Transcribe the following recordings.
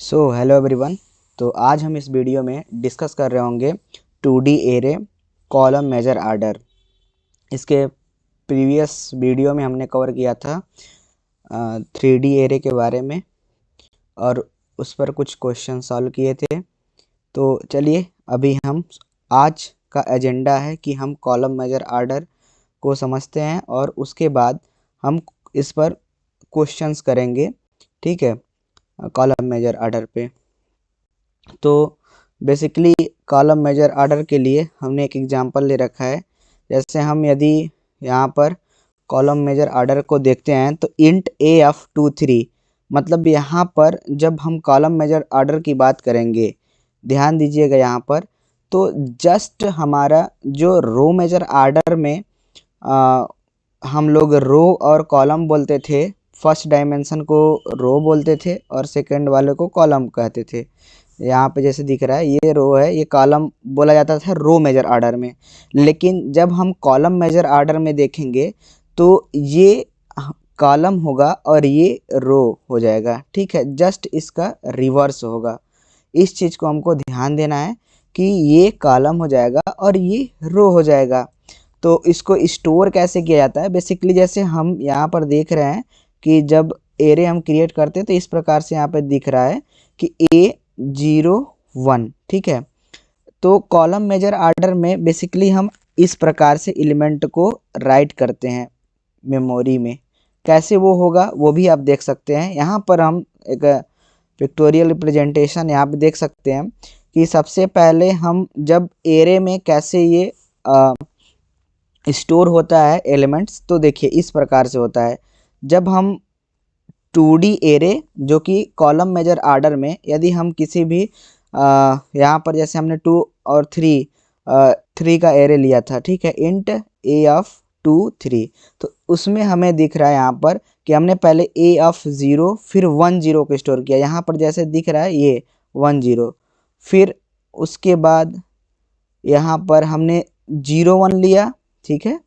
Hello everyone. तो आज हम इस वीडियो में डिस्कस कर रहे होंगे 2D array column major order. इसके प्रीवियस वीडियो में हमने कवर किया था 3D एरे के बारे में और उस पर कुछ क्वेश्चन सॉल्व किए थे। तो चलिए अभी हम आज का एजेंडा है कि हम कॉलम मेजर आर्डर को समझते हैं और उसके बाद हम इस पर क्वेश्चंस करेंगे। ठीक है, कॉलम मेजर आर्डर पे। तो बेसिकली कॉलम मेजर आर्डर के लिए हमने एक एग्जांपल ले रखा है। जैसे हम यदि यहाँ पर कॉलम मेजर आर्डर को देखते हैं तो इंट ए ऑफ 2 3, मतलब यहाँ पर जब हम कॉलम मेजर आर्डर की बात करेंगे, ध्यान दीजिएगा यहाँ पर, तो जस्ट हमारा जो रो मेजर आर्डर में हम लोग रो और कॉलम बोलते थे। फर्स्ट डायमेंशन को रो बोलते थे और सेकंड वाले को कॉलम कहते थे। यहाँ पे जैसे दिख रहा है ये रो है, ये कॉलम बोला जाता था रो मेजर आर्डर में। लेकिन जब हम कॉलम मेजर आर्डर में देखेंगे तो ये कॉलम होगा और ये रो हो जाएगा। ठीक है, जस्ट इसका रिवर्स होगा। इस चीज़ को हमको ध्यान देना है कि ये कॉलम हो जाएगा और ये रो हो जाएगा। तो इसको स्टोर कैसे किया जाता है, बेसिकली जैसे हम यहाँ पर देख रहे हैं कि जब एरे हम क्रिएट करते हैं तो इस प्रकार से यहाँ पे दिख रहा है कि A01। ठीक है, तो कॉलम मेजर आर्डर में बेसिकली हम इस प्रकार से एलिमेंट को राइट करते हैं मेमोरी में। कैसे वो होगा वो भी आप देख सकते हैं। यहाँ पर हम एक पिक्टोरियल रिप्रेजेंटेशन यहाँ पे देख सकते हैं कि सबसे पहले हम जब एरे में कैसे ये स्टोर होता है एलिमेंट्स, तो देखिए इस प्रकार से होता है। जब हम 2D एरे जो कि कॉलम मेजर आर्डर में यदि हम किसी भी यहाँ पर जैसे हमने 2 और 3 का एरे लिया था, ठीक है, इंट ए ऑफ 2 3, तो उसमें हमें दिख रहा है यहाँ पर कि हमने पहले ए ऑफ 0 फिर 1 0 को स्टोर किया। यहाँ पर जैसे दिख रहा है ये 1 0, फिर उसके बाद यहाँ पर हमने 0 1 लिया। ठीक है,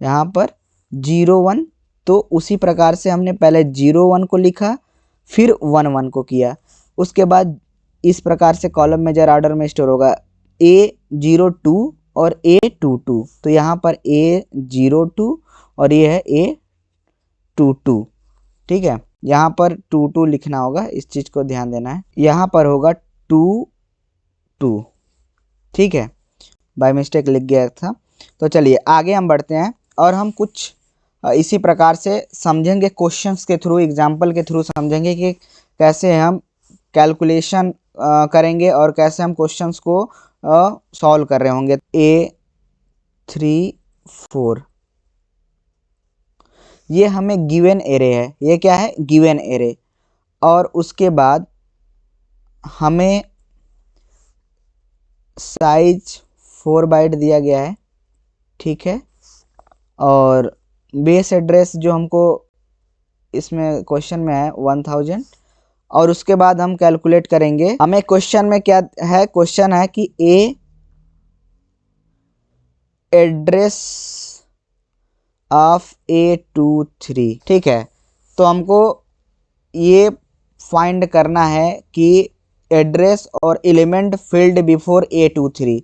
यहाँ पर 0 1, तो उसी प्रकार से हमने पहले 0 1 को लिखा फिर 1 1 को किया। उसके बाद इस प्रकार से कॉलम मेजर आर्डर में स्टोर होगा A02 और A22। तो यहाँ पर A02 और ये है A22। ठीक है, यहाँ पर 22 लिखना होगा, इस चीज़ को ध्यान देना है। यहाँ पर होगा 22। ठीक है, बाय मिस्टेक लिख गया था। तो चलिए आगे हम बढ़ते हैं और हम कुछ इसी प्रकार से समझेंगे, क्वेश्चंस के थ्रू, एग्जाम्पल के थ्रू समझेंगे कि कैसे हम कैलकुलेशन करेंगे और कैसे हम क्वेश्चंस को सॉल्व कर रहे होंगे। A34 ये हमें गिवन एरे है। ये क्या है? Given array. और उसके बाद हमें साइज 4 बाइट दिया गया है। ठीक है, और बेस एड्रेस जो हमको इसमें क्वेश्चन में है 1000। और उसके बाद हम कैलकुलेट करेंगे। हमें क्वेश्चन में क्या है? क्वेश्चन है कि ए एड्रेस ऑफ A23। ठीक है, तो हमको ये फाइंड करना है कि एड्रेस और एलिमेंट फील्ड बिफोर A23।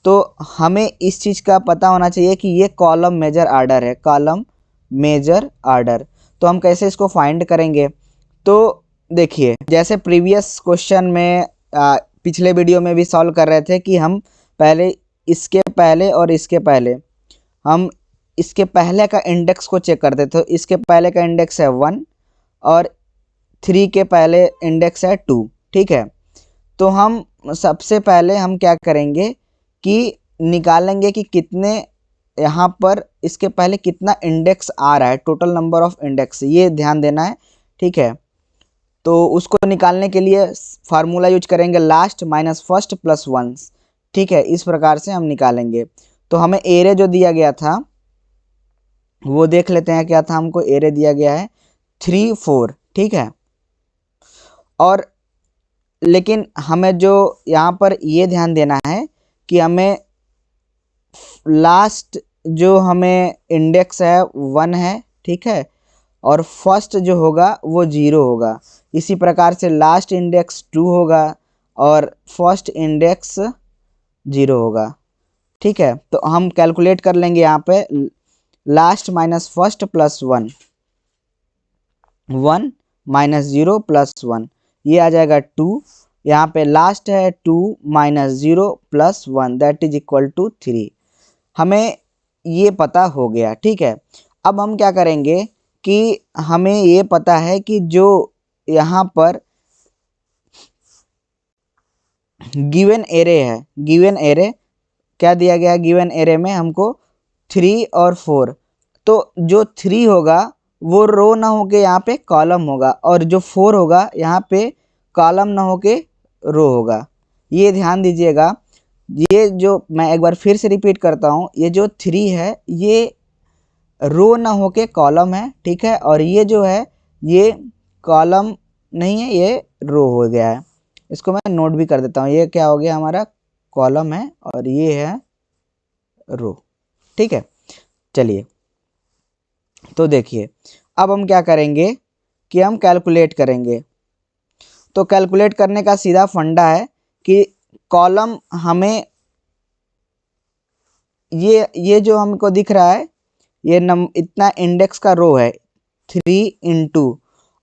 तो हमें इस चीज़ का पता होना चाहिए कि ये कॉलम मेजर आर्डर है, कॉलम मेजर आर्डर। तो हम कैसे इसको फाइंड करेंगे? तो देखिए जैसे प्रीवियस क्वेश्चन में पिछले वीडियो में भी सॉल्व कर रहे थे कि हम पहले इसके पहले और इसके पहले, हम इसके पहले का इंडेक्स को चेक करते थे। तो इसके पहले का इंडेक्स है 1 और 3 के पहले इंडेक्स है 2। ठीक है, तो हम सबसे पहले हम क्या करेंगे कि निकालेंगे कि कितने यहाँ पर इसके पहले कितना इंडेक्स आ रहा है, टोटल नंबर ऑफ इंडेक्स, ये ध्यान देना है। ठीक है, तो उसको निकालने के लिए फार्मूला यूज करेंगे लास्ट माइनस फर्स्ट प्लस 1। ठीक है, इस प्रकार से हम निकालेंगे। तो हमें एरे जो दिया गया था वो देख लेते हैं क्या था। हमको एरे दिया गया है 3 4। ठीक है, और लेकिन हमें जो यहाँ पर ये ध्यान देना है कि हमें लास्ट जो हमें इंडेक्स है 1 है। ठीक है, और फर्स्ट जो होगा वो 0 होगा। इसी प्रकार से लास्ट इंडेक्स 2 होगा और फर्स्ट इंडेक्स 0 होगा। ठीक है, तो हम कैलकुलेट कर लेंगे यहाँ पे last minus first plus 1, 1 minus 0 plus 1, ये आ जाएगा 2। यहाँ पे लास्ट है 2 minus 0 plus 1 that is equal to 3। हमें ये पता हो गया। ठीक है, अब हम क्या करेंगे कि हमें ये पता है कि जो यहाँ पर गिवन एरे है, गिवन एरे क्या दिया गया है, गिवन एरे में हमको 3 और 4, तो जो 3 होगा वो रो ना होके यहाँ पे कॉलम होगा और जो 4 होगा यहाँ पे कॉलम ना होके रो होगा। ये ध्यान दीजिएगा। ये जो मैं एक बार फिर से रिपीट करता हूँ, ये जो 3 है ये रो ना होके कॉलम है। ठीक है, और ये जो है ये कॉलम नहीं है, ये रो हो गया है। इसको मैं नोट भी कर देता हूँ, ये क्या हो गया, हमारा कॉलम है और ये है रो। ठीक है, चलिए तो देखिए अब हम क्या करेंगे कि हम कैलकुलेट करेंगे। तो कैलकुलेट करने का सीधा फंडा है कि कॉलम हमें ये जो हमको दिख रहा है ये इतना इंडेक्स का रो है 3 इंटू,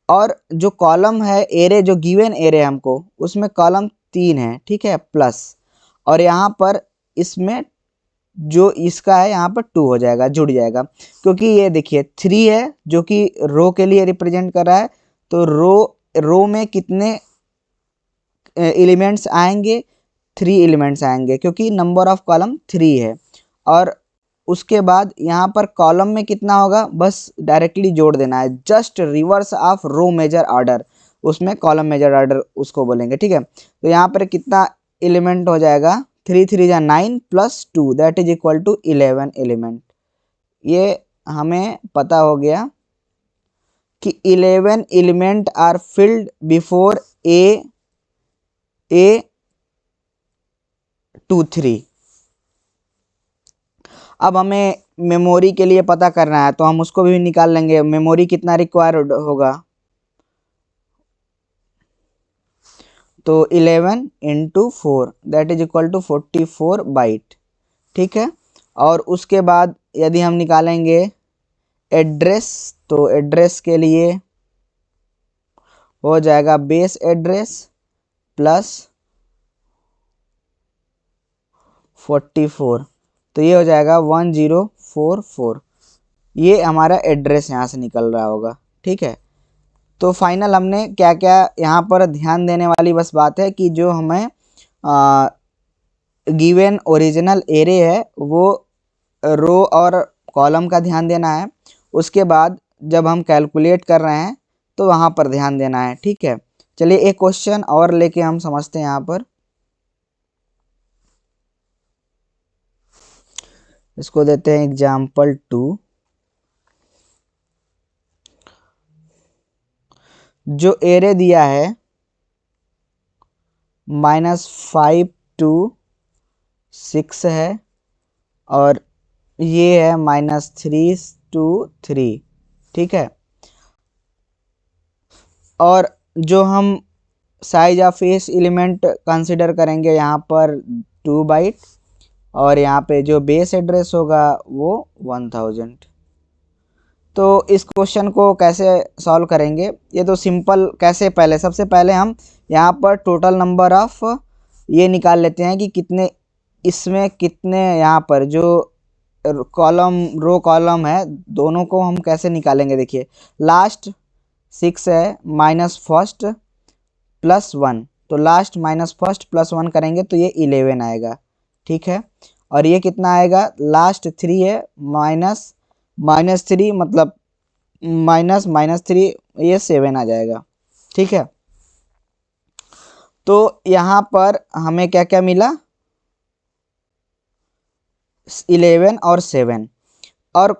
और जो कॉलम है एरे, जो गिवन एरे हमको उसमें कॉलम 3 है। ठीक है, प्लस, और यहाँ पर इसमें जो इसका है यहाँ पर 2 हो जाएगा, जुड़ जाएगा, क्योंकि ये देखिए 3 है जो कि रो के लिए रिप्रेजेंट कर रहा है। तो रो में कितने एलिमेंट्स आएंगे, 3 एलिमेंट्स आएंगे क्योंकि नंबर ऑफ कॉलम 3 है। और उसके बाद यहाँ पर कॉलम में कितना होगा, बस डायरेक्टली जोड़ देना है, just reverse of row major order, उसमें कॉलम मेजर ऑर्डर उसको बोलेंगे। ठीक है, तो यहाँ पर कितना एलिमेंट हो जाएगा, 3 3 जा 9 plus 2 that is equal to 11 element. ये हमें पता हो गया कि 11 element are filled before A 2 3। अब हमें मेमोरी के लिए पता करना है तो हम उसको भी निकाल लेंगे, मेमोरी कितना रिक्वायर्ड होगा, तो 11 into 4 that is equal to 44 byte. ठीक है, और उसके बाद यदि हम निकालेंगे एड्रेस, तो एड्रेस के लिए हो जाएगा बेस एड्रेस प्लस 44, तो ये हो जाएगा 1044। ये हमारा एड्रेस यहाँ से निकल रहा होगा। ठीक है, तो फाइनल हमने क्या क्या यहाँ पर ध्यान देने वाली बस बात है कि जो हमें गिवन ओरिजिनल एरे है वो रो और कॉलम का ध्यान देना है। उसके बाद जब हम कैलकुलेट कर रहे हैं तो वहाँ पर ध्यान देना है। ठीक है, चलिए एक क्वेश्चन और लेके हम समझते हैं यहाँ पर। इसको देते हैं एग्जाम्पल 2। जो एरे दिया है -5 to 6 है और ये है -3 to 3। ठीक है, और जो हम size of S element consider करेंगे यहाँ पर 2 बाइट, और यहाँ पे जो बेस एड्रेस होगा वो 1000। तो इस क्वेश्चन को कैसे सॉल्व करेंगे, ये तो सिंपल। कैसे, पहले सबसे पहले हम यहाँ पर टोटल नंबर ऑफ ये निकाल लेते हैं कि कितने इसमें कितने यहाँ पर जो कॉलम रो कॉलम है दोनों को हम कैसे निकालेंगे। देखिए लास्ट 6 है माइनस फर्स्ट प्लस 1, तो लास्ट माइनस फर्स्ट प्लस 1 करेंगे तो ये 11 आएगा। ठीक है, और ये कितना आएगा, लास्ट 3 है -3 मतलब -3, ये 7 आ जाएगा। ठीक है, तो यहाँ पर हमें क्या क्या मिला, 11 और 7। और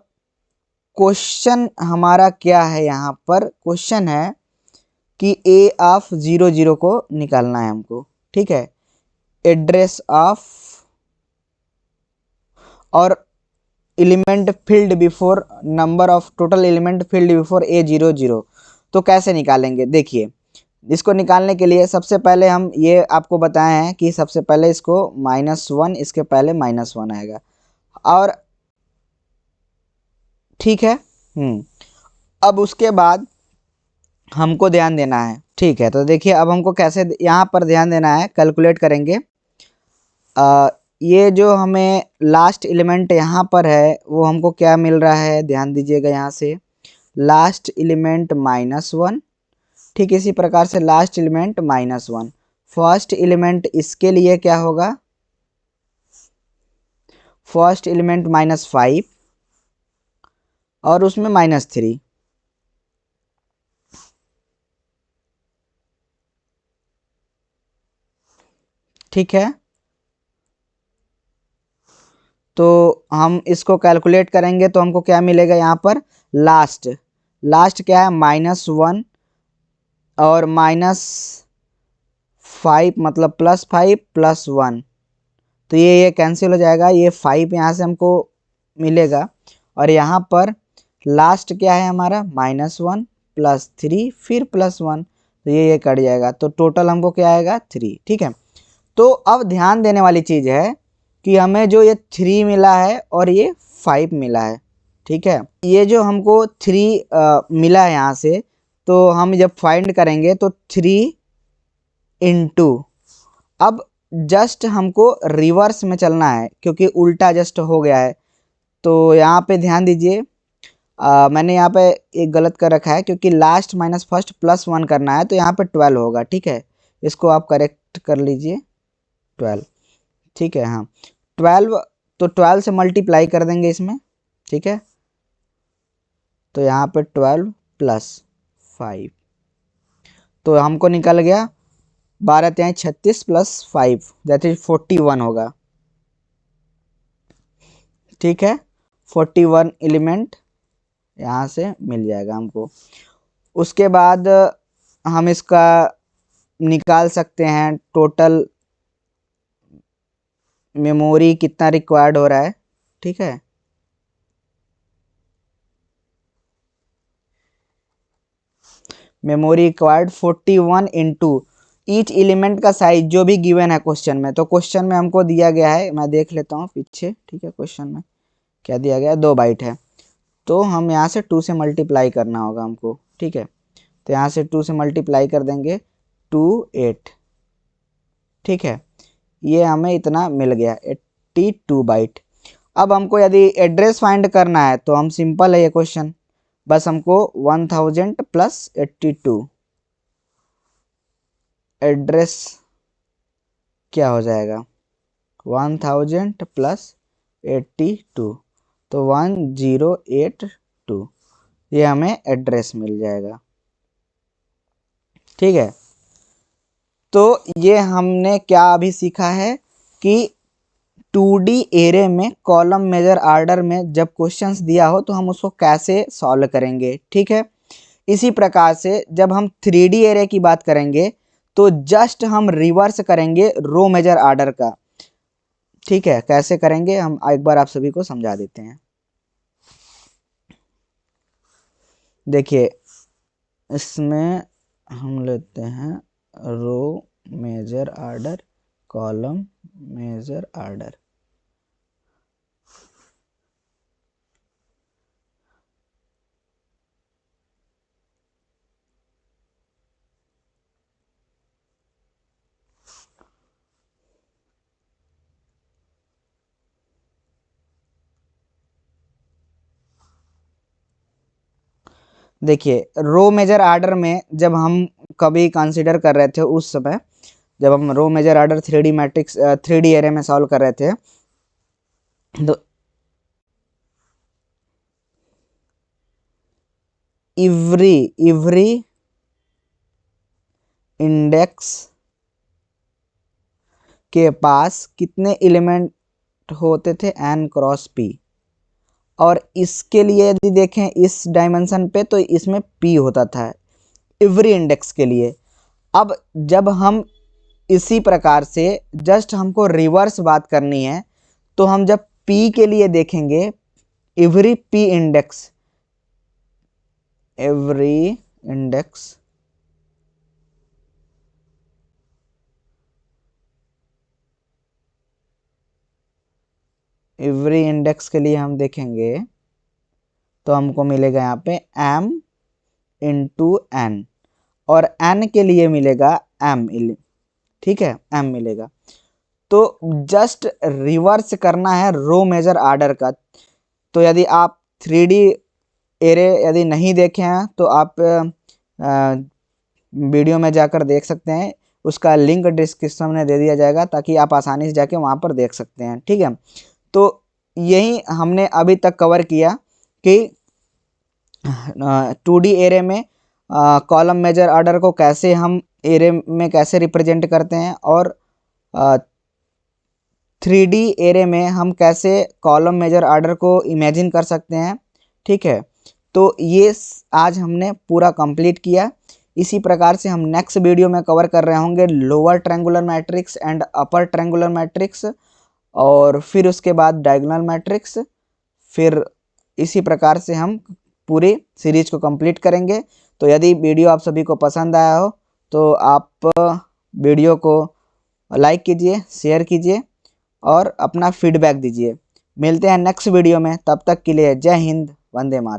क्वेश्चन हमारा क्या है, यहाँ पर क्वेश्चन है कि ए ऑफ 00 को निकालना है हमको। ठीक है, एड्रेस ऑफ और element field before number of total element field before A00। तो कैसे निकालेंगे, देखिए इसको निकालने के लिए सबसे पहले हम ये आपको बताए हैं कि सबसे पहले इसको -1, इसके पहले -1 आएगा, और ठीक है। अब उसके बाद हमको ध्यान देना है, ठीक है। तो देखिए अब हमको कैसे यहाँ पर ध्यान देना है, कैलकुलेट करेंगे। ये जो हमें लास्ट एलिमेंट यहाँ पर है वो हमको क्या मिल रहा है, ध्यान दीजिएगा। यहाँ से लास्ट एलिमेंट -1, ठीक इसी प्रकार से लास्ट एलिमेंट -1। फर्स्ट एलिमेंट इसके लिए क्या होगा, फर्स्ट एलिमेंट -5 और उसमें -3, ठीक है। तो हम इसको कैलकुलेट करेंगे तो हमको क्या मिलेगा, यहाँ पर लास्ट क्या है -1 और -5 मतलब +5 +1, तो ये कैंसिल हो जाएगा, ये 5 यहाँ से हमको मिलेगा। और यहाँ पर लास्ट क्या है हमारा -1 +3 फिर +1, तो ये कट जाएगा, तो टोटल हमको क्या आएगा 3, ठीक है। तो अब ध्यान देने वाली चीज़ है कि हमें जो ये 3 मिला है और ये 5 मिला है, ठीक है। ये जो हमको 3 मिला है यहाँ से, तो हम जब फाइंड करेंगे तो 3 इंटू, अब जस्ट हमको रिवर्स में चलना है क्योंकि उल्टा जस्ट हो गया है। तो यहाँ पे ध्यान दीजिए, मैंने यहाँ पे एक गलत कर रखा है क्योंकि लास्ट माइनस फर्स्ट +1 करना है, तो यहाँ पे 12 होगा, ठीक है। इसको आप करेक्ट कर लीजिए, 12, ठीक है। हाँ 12, तो 12 से मल्टीप्लाई कर देंगे इसमें, ठीक है। तो यहाँ पे 12 + 5, तो हमको निकल गया 12 × 36 + 5 दैट इज 41 होगा, ठीक है। 41 एलिमेंट यहाँ से मिल जाएगा हमको। उसके बाद हम इसका निकाल सकते हैं टोटल मेमोरी कितना रिक्वायर्ड हो रहा है, ठीक है। Memory required 41 into each element का साइज जो भी गिवन है क्वेश्चन में। तो क्वेश्चन में हमको दिया गया है, मैं देख लेता हूँ पीछे, ठीक है। क्वेश्चन में क्या दिया गया है, 2 बाइट है, तो हम यहाँ से 2 से मल्टीप्लाई करना होगा हमको, ठीक है। तो यहाँ से 2 से मल्टीप्लाई कर देंगे 2 8, ठीक है। ये हमें इतना मिल गया 82 बाइट। अब हमको यदि एड्रेस फाइंड करना है तो हम सिंपल है ये क्वेश्चन, बस हमको 1000 + 82 एड्रेस क्या हो जाएगा, 1000 + 82, तो 1082, ये हमें एड्रेस मिल जाएगा, ठीक है। तो ये हमने क्या अभी सीखा है कि 2D एरे में कॉलम मेजर आर्डर में जब क्वेश्चंस दिया हो तो हम उसको कैसे सॉल्व करेंगे, ठीक है। इसी प्रकार से जब हम 3D एरे की बात करेंगे तो जस्ट हम रिवर्स करेंगे रो मेजर आर्डर का, ठीक है। कैसे करेंगे हम एक बार आप सभी को समझा देते हैं। देखिए इसमें हम लेते हैं row major order, column major order, देखिए रो मेजर आर्डर में जब हम कभी कंसीडर कर रहे थे उस समय, जब हम row major order 3D matrix 3D array में सॉल्व कर रहे थे, तो इवरी इंडेक्स के पास कितने एलिमेंट होते थे, n × p, और इसके लिए यदि देखें इस डायमेंशन पे तो इसमें p होता था एवरी इंडेक्स के लिए। अब जब हम इसी प्रकार से जस्ट हमको रिवर्स बात करनी है, तो हम जब p के लिए देखेंगे एवरी इंडेक्स एवरी इंडेक्स के लिए हम देखेंगे तो हमको मिलेगा यहाँ पे m इंटू एन, और n के लिए मिलेगा m, ठीक है, m मिलेगा। तो जस्ट रिवर्स करना है रो मेजर आर्डर का। तो यदि आप 3D एरे यदि नहीं देखे हैं तो आप वीडियो में जाकर देख सकते हैं, उसका लिंक डिस्क्रिप्शन में दे दिया जाएगा ताकि आप आसानी से जाके वहाँ पर देख सकते हैं, ठीक है। तो यही हमने अभी तक कवर किया कि 2D एरे में कॉलम मेजर आर्डर को कैसे हम एरे में कैसे रिप्रेजेंट करते हैं, और 3D एरे में हम कैसे कॉलम मेजर आर्डर को इमेजिन कर सकते हैं, ठीक है। तो ये आज हमने पूरा कंप्लीट किया। इसी प्रकार से हम नेक्स्ट वीडियो में कवर कर रहे होंगे lower triangular matrix and upper triangular matrix, और फिर उसके बाद डायगोनल मैट्रिक्स। फिर इसी प्रकार से हम पूरी सीरीज को कंप्लीट करेंगे। तो यदि वीडियो आप सभी को पसंद आया हो तो आप वीडियो को लाइक कीजिए, शेयर कीजिए और अपना फीडबैक दीजिए। मिलते हैं नेक्स्ट वीडियो में, तब तक के लिए जय हिंद, वंदे मातरम।